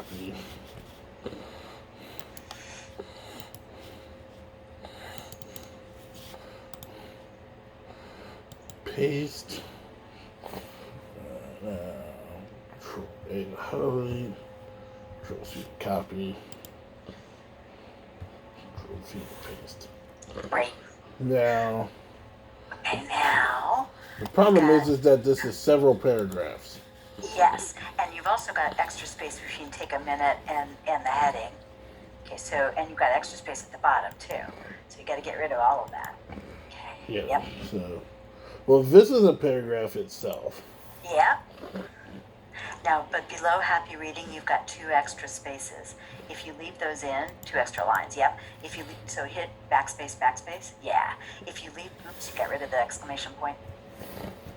copy. Paste. Control A to hurry. Control C to copy. Control V to paste. Right. Now. And now. The problem is that this is several paragraphs. Yes, and you've also got extra space between take a minute and the heading. Okay, so, and you've got extra space at the bottom too. So you got to get rid of all of that. Okay. Yeah. Yep. So, well, this is a paragraph itself. Yeah. Now, but below happy reading, you've got 2 extra spaces. If you leave those in, 2 extra lines. Yep. If you leave, so hit backspace, backspace. Yeah. If you leave, oops, you got rid of the exclamation point.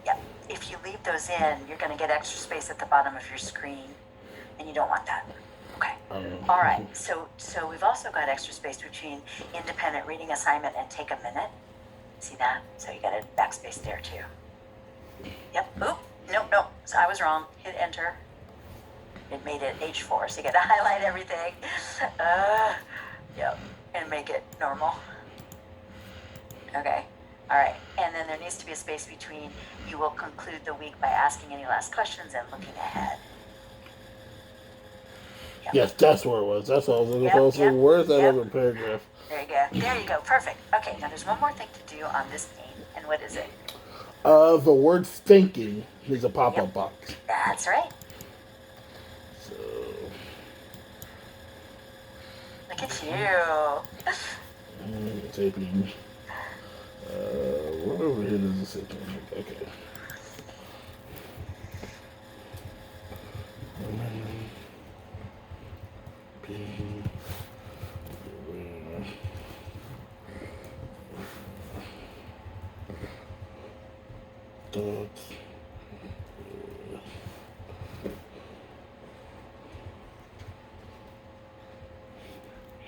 Yep. If you leave those in, you're going to get extra space at the bottom of your screen, and you don't want that. Okay. All right. So we've also got extra space between independent reading assignment and take a minute. See that? So you got a backspace there too. Yep. Oop. Nope. So I was wrong. Hit enter. It made it H4, so you got to highlight everything. Yep. And make it normal. Okay. All right. And then there needs to be a space between you will conclude the week by asking any last questions and looking ahead. Yep. Yes, that's where it was. That's all I was looking for. So where's that other paragraph? There you go. There you go. Perfect. Okay, now there's one more thing to do on this pane. And what is it? The word thinking is a pop-up box. That's right. So. Look at you. Taping. What over here does it say? Okay.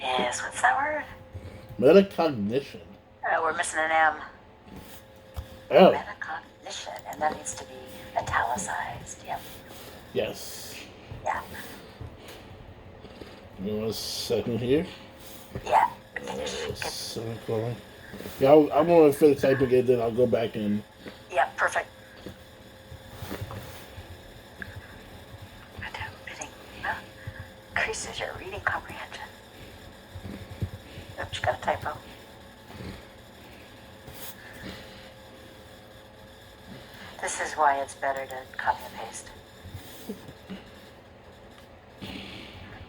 Yes, what's that word? Metacognition. We're missing an M. Oh. Metacognition, and that needs to be italicized. Yep. Yes. Yeah. Give me 1 second here. Yeah. Semicolon. Yeah, I'm going to finish typing it, then I'll go back in. Yeah, perfect. Increases your reading comprehension. Oops, you got a typo. This is why it's better to copy and paste.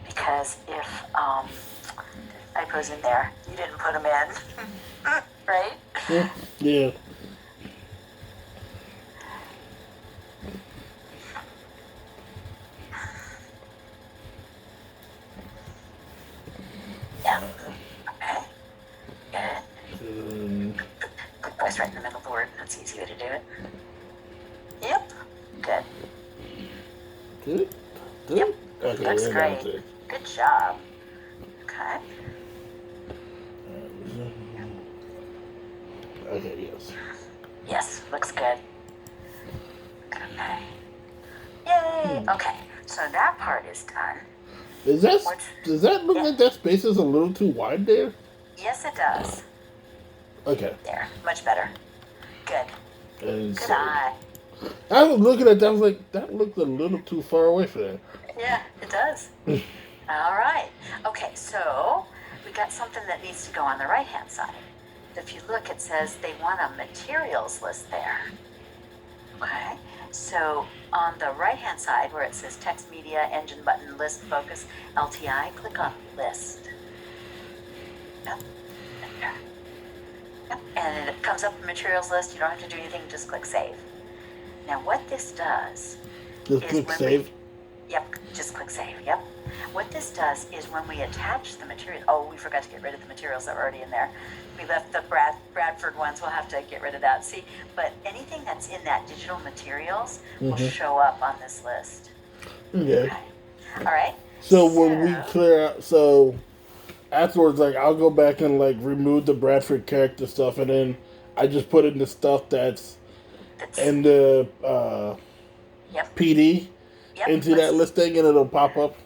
Because if typos in there, you didn't put them in, right? Yeah. Yeah. Okay. Good. Good place right in the middle of the word. That's the easy way to do it. Yep. Good. Good? Yep. Okay, looks great. Good job. Okay. Okay, yes. Yes, looks good. Okay. Yay! Okay, so that part is done. Does that look like that space is a little too wide there? Yes, it does. Okay. There, much better. Good. And Good so, eye. I was looking at that, I was like, that looked a little too far away for that. Yeah, it does. All right. Okay, so we got something that needs to go on the right-hand side. If you look, it says they want a materials list there. Okay, so on the right-hand side where it says text, media, engine button, list, focus, LTI, click on list. Yep. Yep. And it comes up the materials list. You don't have to do anything, just click save. Now what this does Just is click when save. Yep, just click save, yep. What this does is when we attach the material, oh, we forgot to get rid of the materials that were already in there. We left the Bradford ones, we'll have to get rid of that. See, but anything that's in that digital materials will show up on this list. Okay. All right. So when we clear out, so afterwards, like, I'll go back and, like, remove the Bradford character stuff, and then I just put in the stuff that's in the Yep. PD Yep. into that listing, and it'll pop up.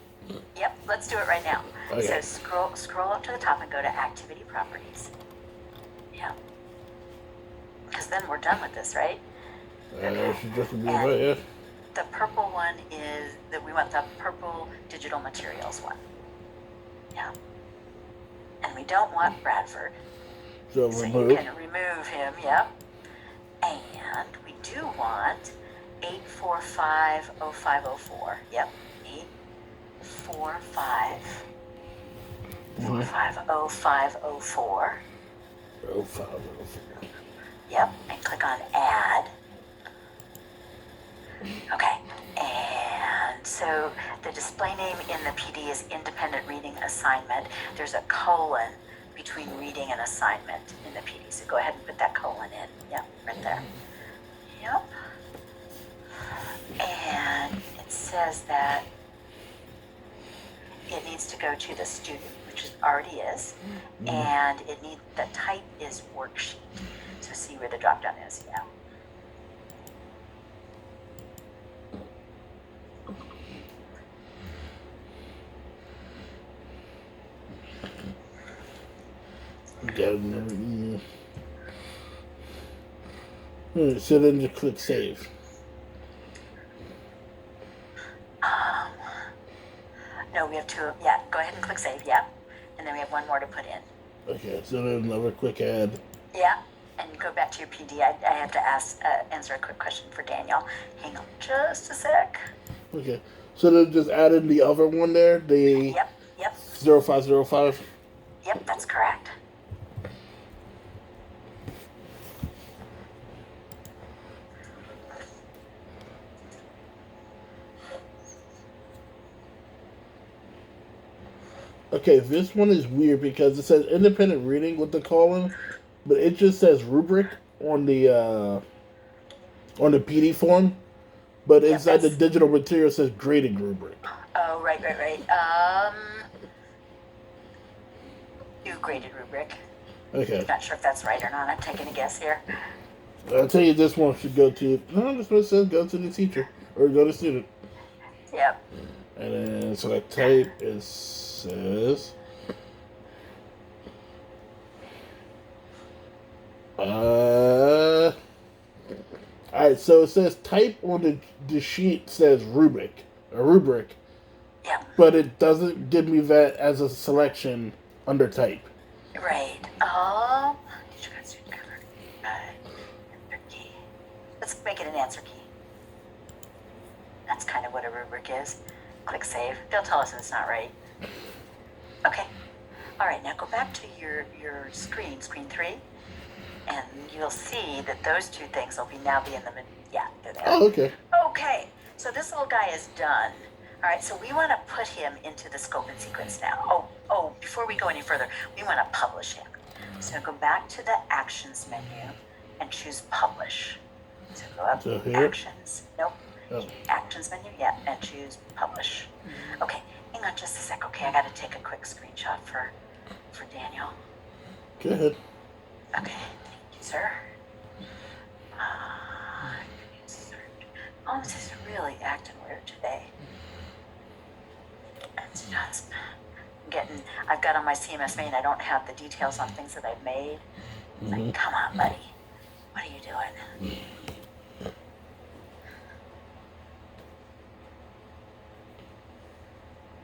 Yep, let's do it right now. Okay. So scroll up to the top and go to Activity Properties. Yeah. Because then we're done with this, right? Should just be And right, yeah. the purple one is that we want the purple digital materials one. Yeah. And we don't want Bradford. So So remove. you can remove him, yep. And we do want 8450504. Yep. 8450504. Oh, 5, oh, 4. Yep. And click on Add. Okay. And so the display name in the PD is Independent Reading Assignment. There's a colon between reading and assignment in the PD. So go ahead and put that colon in. Yep, right there. Yep. And it says that it needs to go to the student, which it already is, and the type is worksheet. So see where the drop down is, yeah. So then just click save. No, we have two, yeah, go ahead and click save, yeah. And then we have one more to put in. Okay, so then another quick add. Yeah, and go back to your PD. I have to answer a quick question for Daniel. Hang on just a sec. Okay, so then just add in the other one there, the Yep, 0505. yep, that's correct. Okay, this one is weird because it says independent reading with the column, but it just says rubric on the PD form, but Yep, inside the digital material it says graded rubric. oh, right. Do graded rubric. Okay, Not sure if that's right or not. I'm taking a guess here. I'll tell you this one should go to. No, this one says go to the teacher or go to student. Yep. And then so that type is says. Alright, so it says type on the sheet says rubric, Yep. but it doesn't give me that as a selection under type. Right. Teacher got student covered. Answer key. Let's make it an answer key. That's kind of what a rubric is. Click save. They'll tell us if it's not right. Okay. All right. Now go back to your screen 3, and you'll see that those two things will now be in the middle. Yeah, they're there. Oh, okay. Okay. So this little guy is done. All right. So we want to put him into the scope and sequence now. Oh. Before we go any further, we want to publish him. So go back to the actions menu and choose publish. So go up So here? actions. Nope. Oh. Actions menu, yeah, and choose publish. Okay, hang on just a sec. Okay, I gotta take a quick screenshot for Daniel. Go ahead. Okay, thank you, sir. Oh, this is really acting weird today. It's just I've got on my CMS main, I don't have the details on things that I've made. Like, come on, buddy. What are you doing?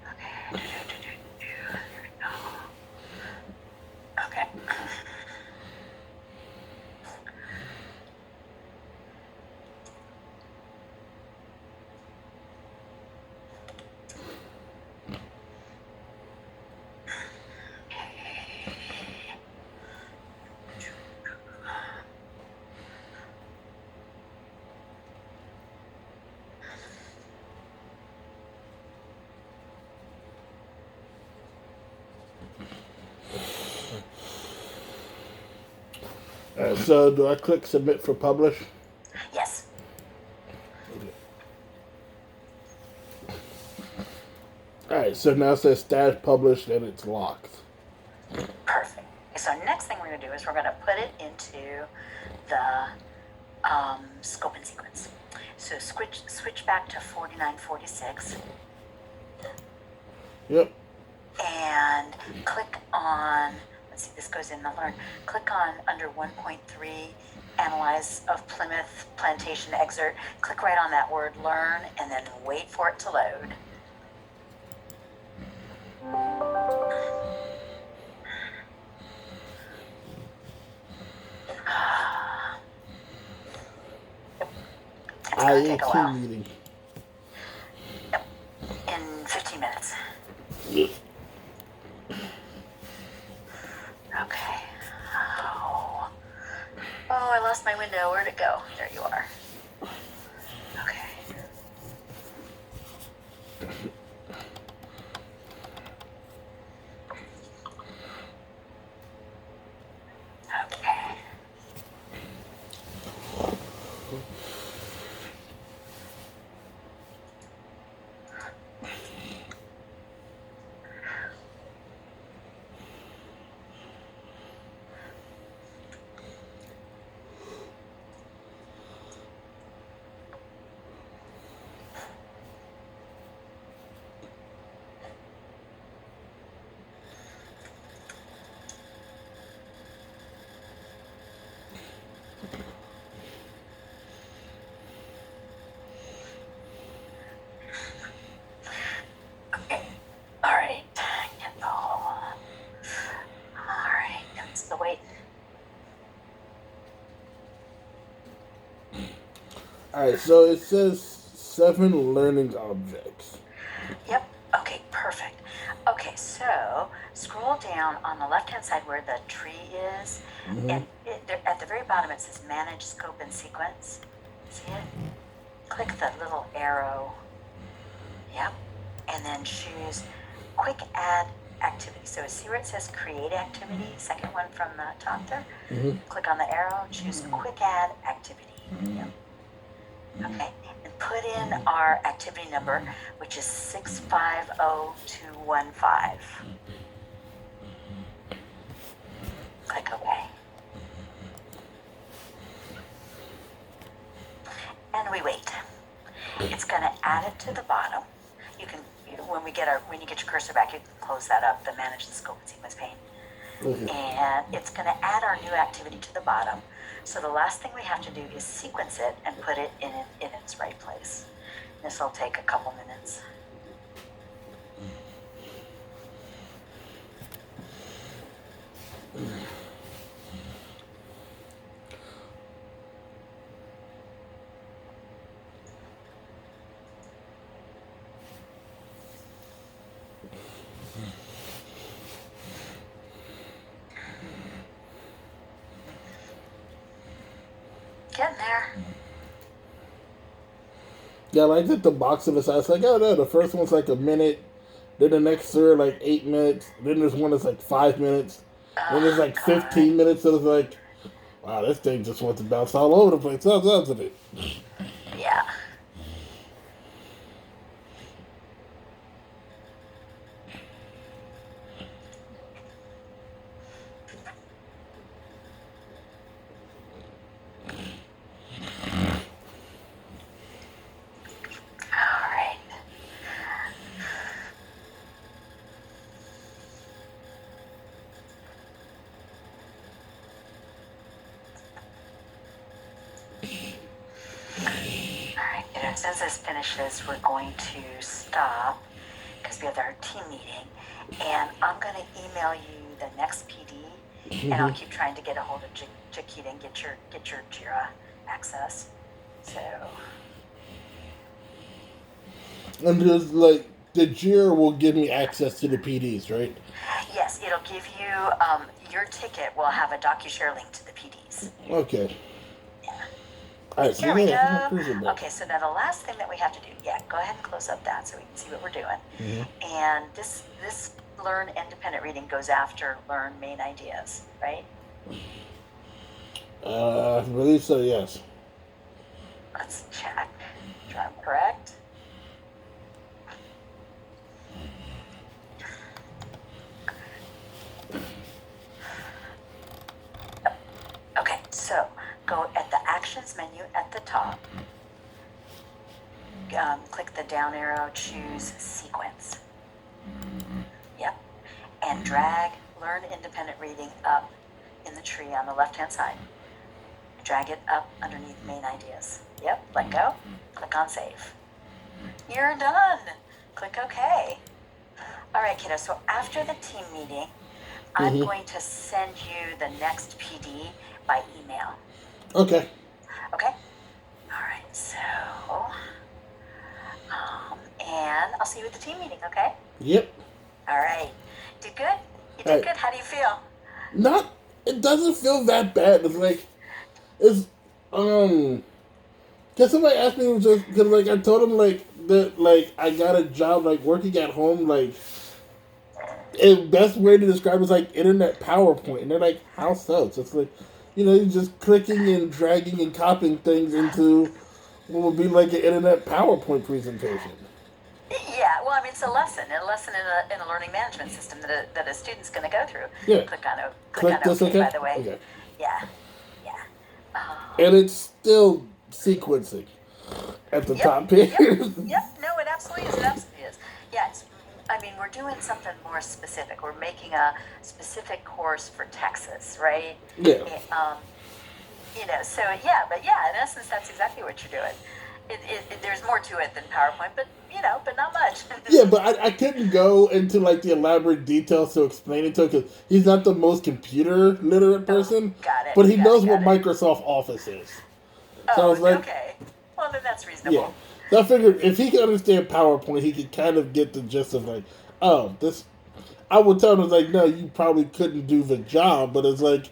Okay. Here we go. Okay. Alright, so do I click submit for publish? Yes. Alright, so now it says stash published and it's locked. Perfect. Okay, so next thing we're going to do is we're going to put it into the scope and sequence. So switch back to 4946. Yep. And click on, let's see, this goes in the learn. Click on under 1.3, Analyze of Plymouth Plantation Excerpt. Click right on that word learn and then wait for it to load. It's going to take a IAT while. meeting. Yep. In 15 minutes. Yep. Okay. Oh, I lost my window. Where'd it go? There you are. Okay. Okay. All right. All right. It's the wait. Alright, so it says 7 learning objects. Yep. Okay, perfect. Okay, so scroll down on the left-hand side where the tree is, and at the very bottom it says Manage Scope and Sequence. See it? Click the little arrow. Yep. And then choose Quick Add Activity. So see where it says Create Activity, second one from the top there? Click on the arrow, choose Quick Add Activity. Yep. Okay, and put in our activity number, which is 650215. Click OK. And we wait. It's going to add it to the bottom. You can, when you get your cursor back, you can close that up, the Manage the Scope and Sequence pane. Okay. And it's going to add our new activity to the bottom. So the last thing we have to do is sequence it and put it in its right place. This will take a couple minutes. Getting there. Yeah, like at the box of the side, it's like, oh no, the first one's like a minute, then the next 3 are like 8 minutes, then there's one that's like 5 minutes, then there's like 15 minutes, so it's like, wow, this thing just wants to bounce all over the place, doesn't it? Yeah. All right. Alright, and as soon as this finishes, we're going to stop because we have our team meeting. And I'm going to email you the next PD, and I'll keep trying to get a hold of Jaquita and get your Jira access. So, And just like, the Jira will give me access to the PDs, right? yes, it'll give you your ticket will have a DocuShare link to the PDs. Okay. Yeah. Alright, so There we yeah, go. appreciate that. Okay, so now the last thing that we have to do, yeah, go ahead and close up that so we can see what we're doing. And this learn independent reading goes after learn main ideas, right? I believe so, yes. Let's check. Sure I'm correct. Okay, so go at the actions menu at the top. Click the down arrow, choose sequence. and drag Learn Independent Reading up in the tree on the left-hand side. Drag it up underneath Main Ideas. Yep, let go. Click on Save. You're done. Click OK. All right, kiddo, so after the team meeting, I'm going to send you the next PD by email. Okay. Okay? All right, so, and I'll see you at the team meeting, okay? Yep. All right. Did good? You did good? How do you feel? It doesn't feel that bad. It's like, cause somebody asked me, cause like I told them like that, like I got a job like working at home, like, the best way to describe it is like internet PowerPoint. And they're like, how so? So it's like, you're just clicking and dragging and copying things into what would be like an internet PowerPoint presentation. Yeah, well, I mean, it's a lesson in a learning management system that a student's going to go through. Yeah. Click on this, OK, okay? by the way. Okay. Yeah. And it's still sequencing at the top here. Yep. No, it absolutely is. It absolutely is. Yeah, we're doing something more specific. We're making a specific course for Texas, right? Yeah. So yeah, but yeah, in essence, that's exactly what you're doing. There's more to it than PowerPoint, but not much. Yeah, but I couldn't go into like the elaborate details to explain it to him because he's not the most computer literate person. Got it. But he knows what Microsoft Office is. So I was like, okay. Well, then that's reasonable. Yeah. So I figured if he could understand PowerPoint, he could kind of get the gist of like, oh, this. I would tell him like, no, you probably couldn't do the job, but it's like,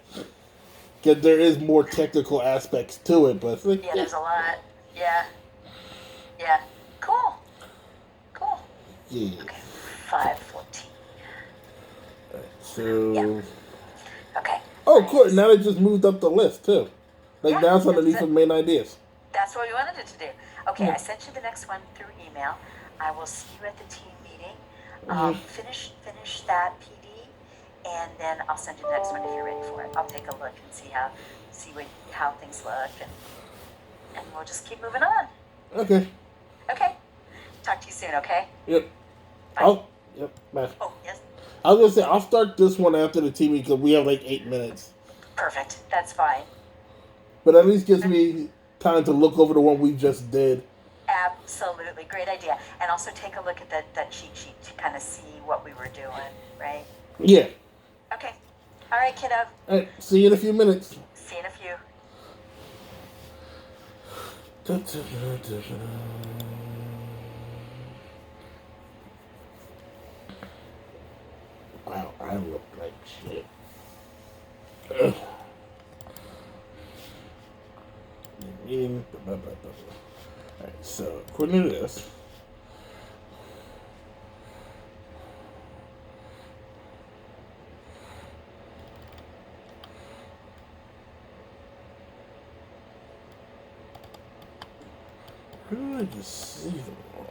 cause there is more technical aspects to it. But it's like, yeah, there's a lot. Yeah. Yeah. Cool. Yeah. Okay. 5:14. So. Yeah. Okay. Oh, cool. Now they just moved up the list too. Like now it's underneath the Main Ideas. That's what we wanted it to do. Okay, I sent you the next one through email. I will see you at the team meeting. Finish that PD, and then I'll send you the next one if you're ready for it. I'll take a look and see how things look, and we'll just keep moving on. Okay. Okay. Talk to you soon. Okay. Yep. Bye. Yep. Bye. Oh yes. I was gonna say I'll start this one after the team because we have like 8 minutes. Perfect. That's fine. But at least gives me time to look over the one we just did. Absolutely. Great idea. And also take a look at that cheat sheet to kind of see what we were doing, right? Yeah. Okay. All right, kiddo. All right. See you in a few minutes. See you in a few. Wow, I look like shit. Alright, so according to this, who did I just see them on?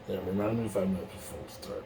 Yeah, remind me if I minutes before we start.